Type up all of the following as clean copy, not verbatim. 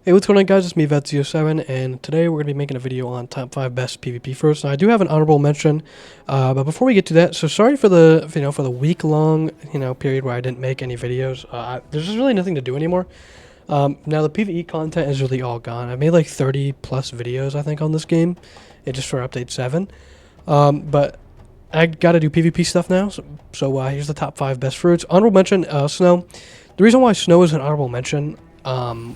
Hey, what's going on, guys? It's me, Vet07, and today we're going to be making a video on top 5 best PvP first. Now, I do have an honorable mention, but before we get to that, so sorry for the for the week-long period where I didn't make any videos. There's just really nothing to do anymore. Now the PvE content is really all gone. I made like 30 plus videos, I think, on this game, just for update 7. But I got to do PvP stuff now. So here's the top 5 best fruits. Honorable mention, snow. The reason why snow is an honorable mention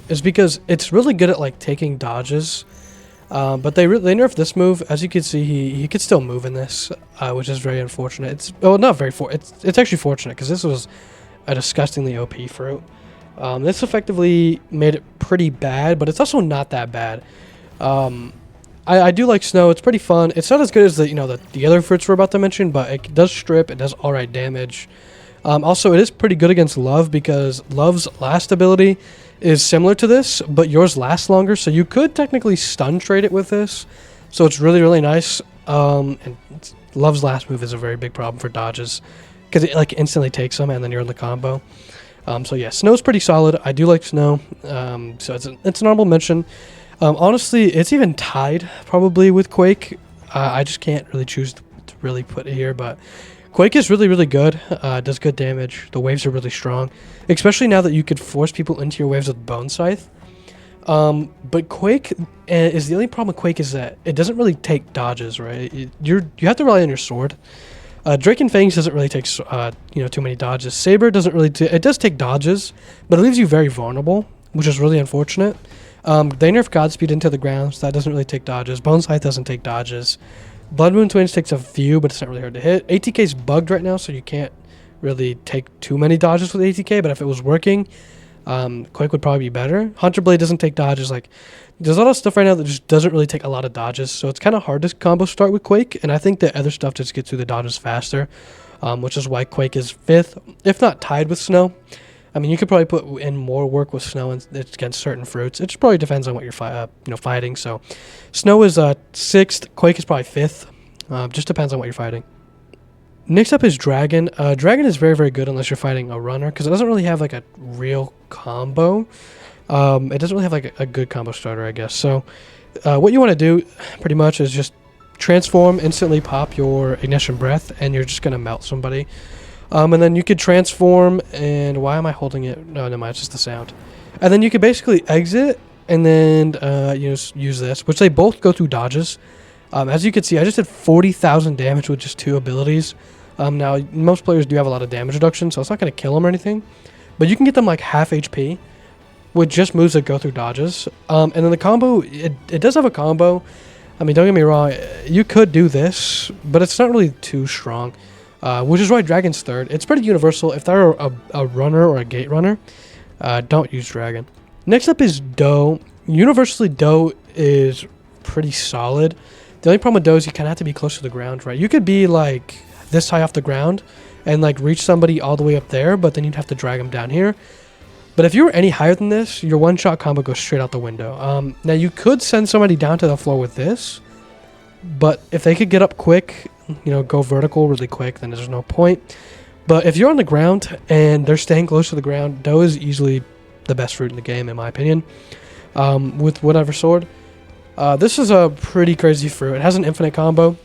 is because it's really good at like taking dodges, but they nerfed this move. As you can see, he could still move in this, which is very unfortunate. It's actually fortunate because this was a disgustingly OP fruit. This effectively made it pretty bad, but it's also not that bad. I do like snow. It's pretty fun. It's not as good as the other fruits we're about to mention, but it does strip. It does alright damage. Also, it is pretty good against Love because Love's last ability is similar to this, but yours lasts longer, so you could technically stun trade it with this. So it's really, really nice. And Love's last move is a very big problem for dodges because it like instantly takes them, and then you're in the combo. So yeah, Snow's pretty solid. I do like Snow. So it's an honorable mention. Honestly, it's even tied probably with Quake. I just can't really choose to really put it here, but Quake is really, really good. Does good damage. The waves are really strong, especially now that you could force people into your waves with Bone Scythe. But Quake is the only problem with Quake is that it doesn't really take dodges, right? You have to rely on your sword. Drake and Fangs doesn't really take too many dodges. Saber doesn't really. It does take dodges, but it leaves you very vulnerable, which is really unfortunate. They nerf Godspeed into the ground, so that doesn't really take dodges. Bone Scythe doesn't take dodges. Blood Moon Twins takes a few, but it's not really hard to hit. ATK is bugged right now, so you can't really take too many dodges with ATK, but if it was working, Quake would probably be better. Hunter Blade doesn't take dodges. Like, there's a lot of stuff right now that just doesn't really take a lot of dodges, so it's kind of hard to combo start with Quake, and I think that other stuff just gets through the dodges faster, which is why Quake is 5th, if not tied with Snow. I mean, you could probably put in more work with Snow against certain fruits. It just probably depends on what you're fighting. So, Snow is 6th. Quake is probably 5th. Just depends on what you're fighting. Next up is Dragon. Dragon is very, very good unless you're fighting a runner because it doesn't really have like a real combo. It doesn't really have like a good combo starter, I guess. So, what you want to do pretty much is just transform, instantly pop your Ignition Breath, and you're just gonna melt somebody. And then you could transform, and why am I holding it? No, never mind, it's just the sound. And then you could basically exit, and then use this, which they both go through dodges. As you can see, I just did 40,000 damage with just 2 abilities. Now, most players do have a lot of damage reduction, so it's not going to kill them or anything. But you can get them like half HP with just moves that go through dodges. And then the combo, it does have a combo. I mean, don't get me wrong, you could do this, but it's not really too strong. Which is why Dragon's 3rd. It's pretty universal. If they're a runner or a gate runner, don't use Dragon. Next up is Doe. Universally, Doe is pretty solid. The only problem with Doe is you kind of have to be close to the ground, right? You could be like this high off the ground and like reach somebody all the way up there, but then you'd have to drag them down here. But if you were any higher than this, your one-shot combo goes straight out the window. Now, you could send somebody down to the floor with this, but if they could get up quick, go vertical really quick, then there's no point. But if you're on the ground and they're staying close to the ground, Doe is easily the best fruit in the game, in my opinion, with whatever sword. This is a pretty crazy fruit. It has an infinite combo,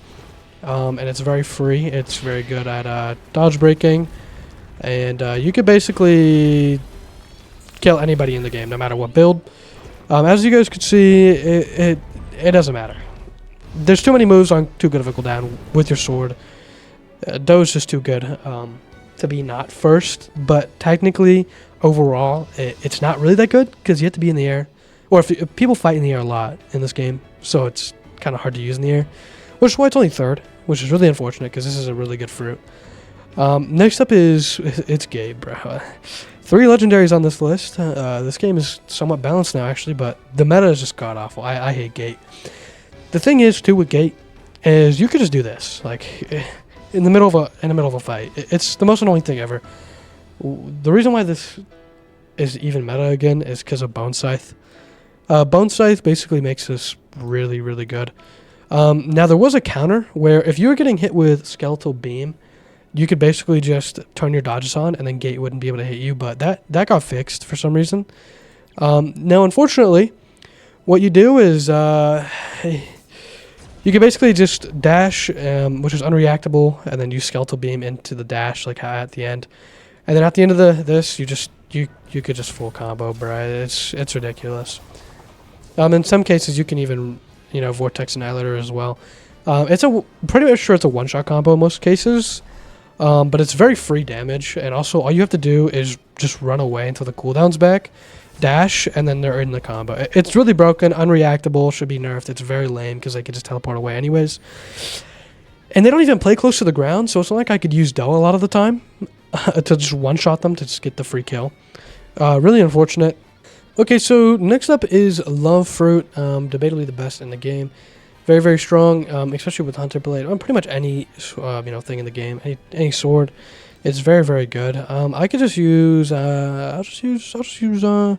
and it's very free. It's very good at dodge breaking, and you could basically kill anybody in the game, no matter what build. As you guys can see, it doesn't matter. There's too many moves on too good of a cooldown with your sword. Doe's just too good to be not first, but technically, overall, it's not really that good because you have to be in the air. Or if people fight in the air a lot in this game, so it's kind of hard to use in the air. Which is why it's only 3rd, which is really unfortunate because this is a really good fruit. Next up it's Gabe, bro. 3 legendaries on this list. This game is somewhat balanced now, actually, but the meta is just god-awful. I hate Gate. The thing is, too, with Gate, is you could just do this, like, in the middle of a fight. It's the most annoying thing ever. The reason why this is even meta again is because of Bone Scythe. Bone Scythe basically makes this really, really good. Now, there was a counter where if you were getting hit with Skeletal Beam, you could basically just turn your dodges on, and then Gate wouldn't be able to hit you, but that got fixed for some reason. Now, unfortunately, what you do is you can basically just dash, which is unreactable, and then use skeletal beam into the dash like at the end, and then at the end of this, you could just full combo, bro. It's ridiculous. In some cases, you can even vortex annihilator as well. It's pretty much sure it's a one-shot combo in most cases, but it's very free damage, and also all you have to do is just run away until the cooldown's back, dash, and then they're in the combo. It's really broken, unreactable, should be nerfed. It's very lame because they can just teleport away anyways. And they don't even play close to the ground, so it's not like I could use Doe a lot of the time to just one-shot them to just get the free kill. Really unfortunate. Okay, so next up is Love Fruit, debatably the best in the game. Very, very strong, especially with Hunter Blade. On pretty much any thing in the game, any sword. It's very, very good. I could just use I'll just use I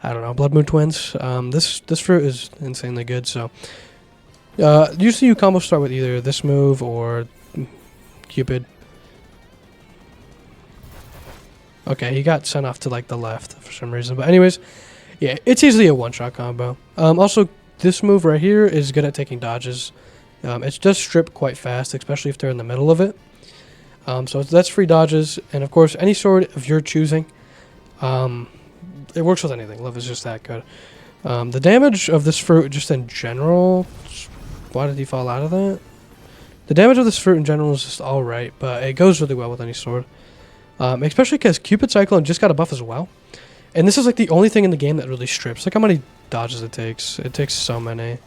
don't know, Blood Moon Twins. This fruit is insanely good. So usually you combo start with either this move or Cupid. Okay, he got sent off to like the left for some reason, but anyways, yeah, it's easily a one-shot combo. Also, this move right here is good at taking dodges. It does strip quite fast, especially if they're in the middle of it. So that's free dodges, and of course, any sword of your choosing. It works with anything. Love is just that good. The damage of this fruit, just in general, why did he fall out of that? The damage of this fruit in general is just alright, but it goes really well with any sword. Especially because Cupid Cyclone just got a buff as well. And this is like the only thing in the game that really strips. Look how many dodges it takes. It takes so many.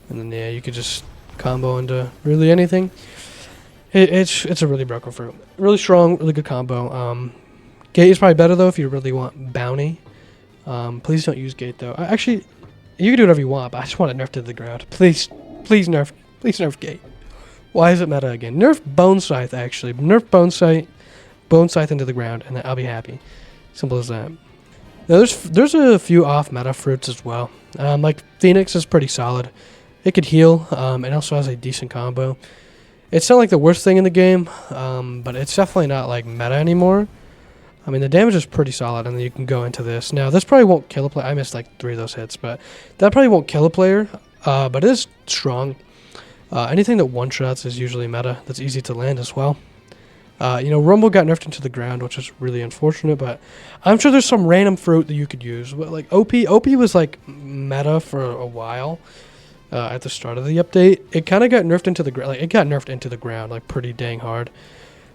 And then yeah, you could just combo into really anything. It's a really broken fruit. Really strong, really good combo. Gate is probably better though if you really want bounty. Please don't use Gate though. Actually, you can do whatever you want, but I just want it nerfed to the ground. Please nerf Gate. Why is it meta again? Nerf Bone Scythe actually. Nerf Bone Scythe into the ground, and then I'll be happy. Simple as that. Now there's a few off meta fruits as well. Like Phoenix is pretty solid. It could heal, and also has a decent combo. It's not like the worst thing in the game, but it's definitely not like meta anymore. I mean, the damage is pretty solid, and then you can go into this. Now, this probably won't kill a player. I missed like 3 of those hits, but that probably won't kill a player, but it is strong. Anything that one-shots is usually meta. That's easy to land as well. Rumble got nerfed into the ground, which is really unfortunate, but I'm sure there's some random fruit that you could use. But like OP was like meta for a while at the start of the update. It kind of got nerfed into the ground. Like it got nerfed into the ground like pretty dang hard,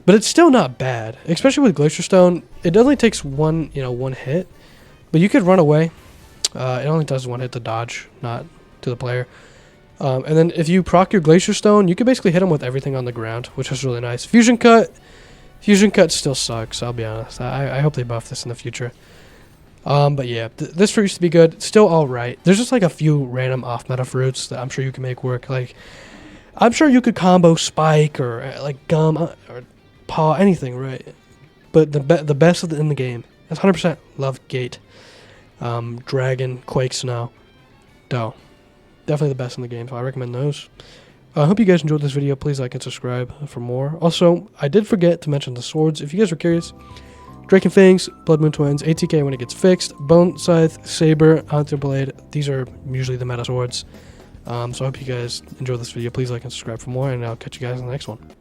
but it's still not bad. Especially with Glacier Stone, it only takes one hit, but you could run away. It only does 1 hit to dodge, not to the player. And then if you proc your Glacier Stone, you can basically hit him with everything on the ground, which is really nice. Fusion Cut still sucks, I'll be honest. I hope they buff this in the future. But yeah, this fruit used to be good. Still alright. There's just like a few random off-meta fruits that I'm sure you can make work. Like, I'm sure you could combo Spike or like Gum or Paw, anything, right? But the best in the game is 100% Love Gate. Dragon, Quake, Snow, Doe. Definitely the best in the game, so I recommend those. I hope you guys enjoyed this video. Please like and subscribe for more. Also, I did forget to mention the swords. If you guys are curious, Drake and Fangs, Blood Moon Twins, ATK when it gets fixed, Bone Scythe, Saber, Hunter Blade. These are usually the meta swords. So I hope you guys enjoyed this video. Please like and subscribe for more, and I'll catch you guys in the next one.